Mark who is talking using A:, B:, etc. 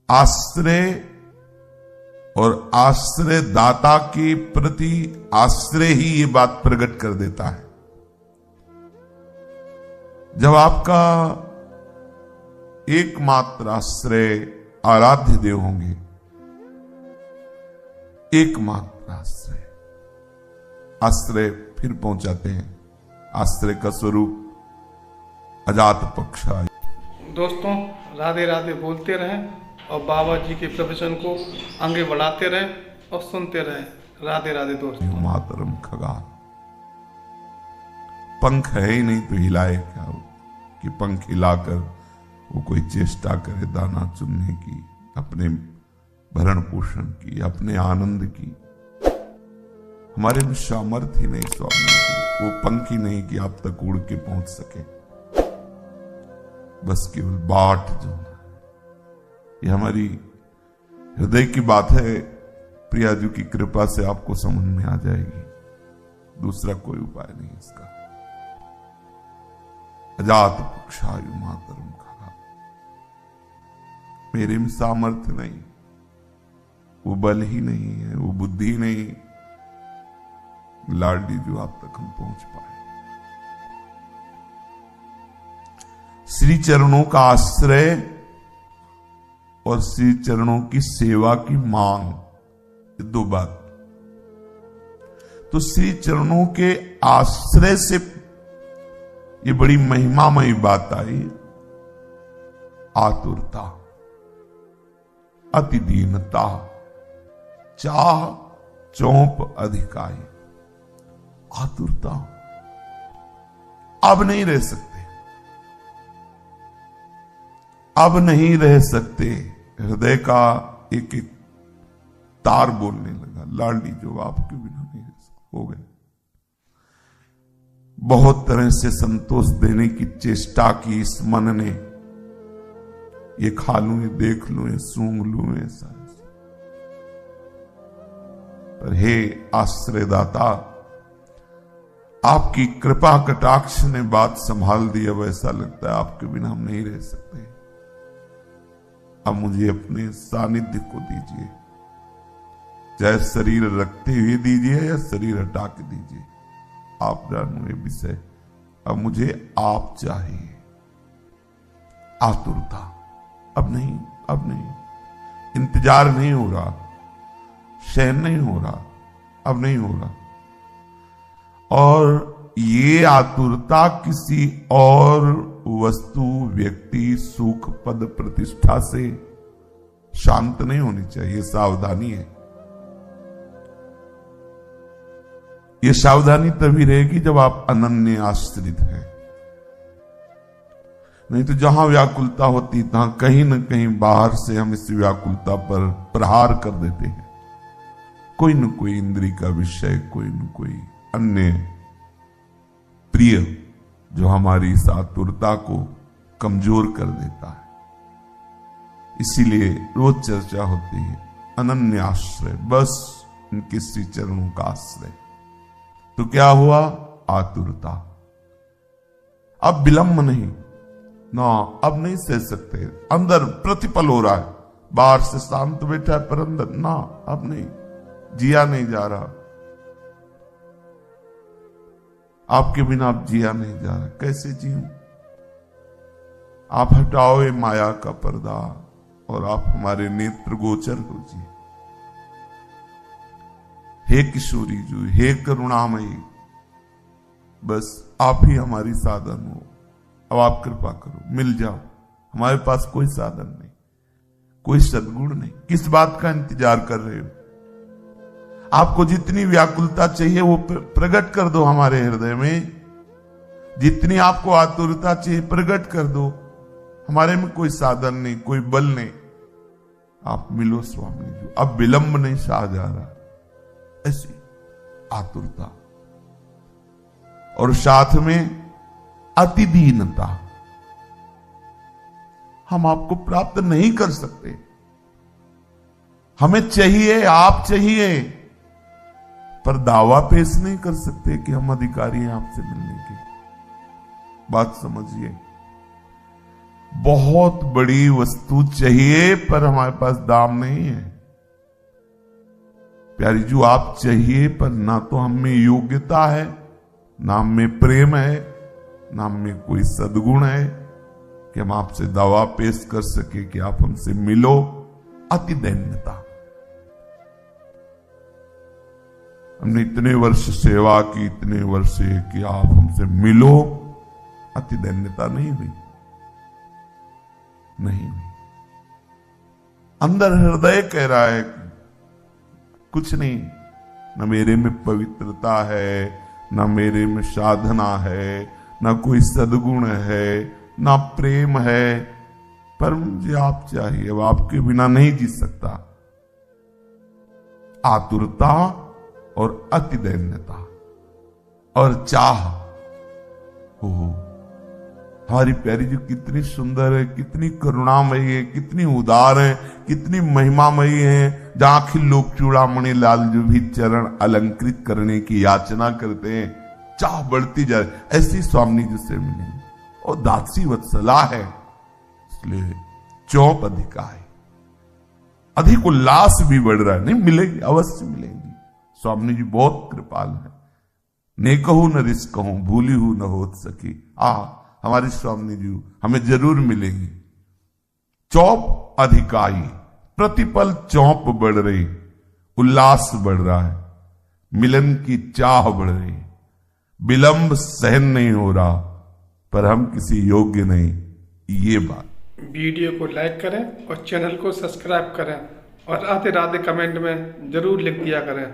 A: आश्रय और आश्रय दाता के प्रति आश्रय ही ये बात प्रकट कर देता है। जब आपका एकमात्र आश्रय आराध्य देव होंगे, एकमात्र आश्रय फिर पहुंचाते हैं। आश्रय का स्वरूप अजात पक्षा।
B: दोस्तों, राधे राधे बोलते रहें और बाबा जी के प्रवचन को आगे बढ़ाते रहें और सुनते रहें। राधे राधे दोस्तों।
A: मातरम खगा, पंख है ही नहीं तो हिलाए क्या हो कि पंख हिलाकर वो कोई चेष्टा करे दाना चुनने की, अपने भरण पोषण की, अपने आनंद की। हमारे में सामर्थ्य ही नहीं स्वामी की, वो पंख ही नहीं कि आप तक उड़ के पहुंच सके। बस केवल बाट जो ये हमारी हृदय की बात है, प्रियाजू की कृपा से आपको समझ में आ जाएगी। दूसरा कोई उपाय नहीं इसका। अजात पक्षायु मातरम खगा, मेरे में सामर्थ्य नहीं, वो बल ही नहीं है, वो बुद्धि नहीं, लाडली जो आप तक हम पहुंच पाए। श्री चरणों का आश्रय और श्री चरणों की सेवा की मांग, ये दो बात। तो श्री चरणों के आश्रय से ये बड़ी महिमामयी बात आई। आतुरता, अति दीनता, चाह चौंप अधिकाई। आतुरता, अब नहीं रह सकते, अब नहीं रह सकते। हृदय का एक एक तार बोलने लगा, लाडली जो आपके बिना नहीं रह सकते, हो गए। बहुत तरह से संतोष देने की चेष्टा की इस मन ने, ये खा लूं, ये देख लूं, ये सूंघ लूं, ऐसा। पर हे आश्रयदाता, आपकी कृपा कटाक्ष ने बात संभाल दी। अब ऐसा लगता है आपके बिना हम नहीं रह सकते। अब मुझे अपने सानिध्य को दीजिए, चाहे शरीर रखते हुए दीजिए या शरीर हटा के दीजिए, आप जानो ये विषय। अब मुझे आप चाहिए। आतुरता, अब नहीं, अब नहीं, इंतजार नहीं हो रहा, सहन नहीं हो रहा, अब नहीं हो रहा। और ये आतुरता किसी और वस्तु, व्यक्ति, सुख, पद, प्रतिष्ठा से शांत नहीं होनी चाहिए। सावधानी है। ये सावधानी तभी रहेगी जब आप अनन्य आश्रित हैं। नहीं तो जहां व्याकुलता होती तहां कहीं न कहीं बाहर से हम इस व्याकुलता पर प्रहार कर देते हैं। कोई न कोई इंद्रिय का विषय, कोई न कोई अन्य प्रिय जो हमारी इस आतुरता को कमजोर कर देता है। इसीलिए रोज चर्चा होती है अनन्य आश्रय, बस इनके श्री चरणों का आश्रय। तो क्या हुआ? आतुरता। अब विलंब नहीं ना, अब नहीं सह सकते। अंदर प्रतिपल हो रहा है, बाहर से शांत बैठा है पर अंदर ना, अब नहीं, जिया नहीं जा रहा। आपके बिना अब जिया नहीं जा रहा, कैसे जीऊं? आप हटाओ ये माया का पर्दा और आप हमारे नेत्र गोचर हो जी। हे किशोरी जी, हे करुणामयी, बस आप ही हमारी साधन हो। अब आप कृपा करो, मिल जाओ। हमारे पास कोई साधन नहीं, कोई सद्गुण नहीं, किस बात का इंतजार कर रहे हो? आपको जितनी व्याकुलता चाहिए वो प्रकट कर दो हमारे हृदय में। जितनी आपको आतुरता चाहिए प्रकट कर दो। हमारे में कोई साधन नहीं, कोई बल नहीं, आप मिलो स्वामी जी। अब विलंब नहीं सहा जा रहा, ऐसी आतुरता और साथ में अति दीनता। हम आपको प्राप्त नहीं कर सकते, हमें चाहिए, आप चाहिए, पर दावा पेश नहीं कर सकते कि हम अधिकारी हैं आपसे मिलने की। बात समझिए। बहुत बड़ी वस्तु चाहिए पर हमारे पास दाम नहीं है। प्यारी जी, आप चाहिए पर ना तो हम में योग्यता है, ना हम में प्रेम है, ना हम में कोई सद्गुण है कि हम आपसे दावा पेश कर सके कि आप हमसे मिलो। अति दैन्यता। हमने इतने वर्ष सेवा की, इतने वर्ष कि आप हमसे मिलो। अति दैन्यता नहीं हुई, नहीं हुई। अंदर हृदय कह रहा है कुछ नहीं, न मेरे में पवित्रता है, न मेरे में साधना है, न कोई सद्गुण है, न प्रेम है, पर मुझे आप चाहिए। अब आपके बिना नहीं जी सकता। आतुरता और अति दैन्यता और चाह। हो हमारी प्यारी जी कितनी सुंदर है, कितनी करुणामयी है, कितनी उदार है, कितनी महिमामयी है। जहां आखिर लोग चूड़ामणि लाल जो भी चरण अलंकृत करने की याचना करते हैं, चाह बढ़ती जाए। ऐसी स्वामी जी से मिलेंगे और दासी वत्सला है, इसलिए चौप अधिका है, अधिक उल्लास भी बढ़ रहा है। नहीं मिलेगी, अवश्य मिलेंगी। स्वामी जी बहुत कृपाल है। ने कहूं न रिस कहूं, भूली हूं न हो सकी। हमारी स्वामी जी हमें जरूर मिलेंगी। चौप अधिकाई, प्रतिपल चौप बढ़ रही, उल्लास बढ़ रहा है, मिलन की चाह बढ़ रही, विलंब सहन नहीं हो रहा, पर हम किसी योग्य नहीं। ये बात।
B: वीडियो को लाइक करें और चैनल को सब्सक्राइब करें और राधे राधे कमेंट में जरूर लिख दिया करें।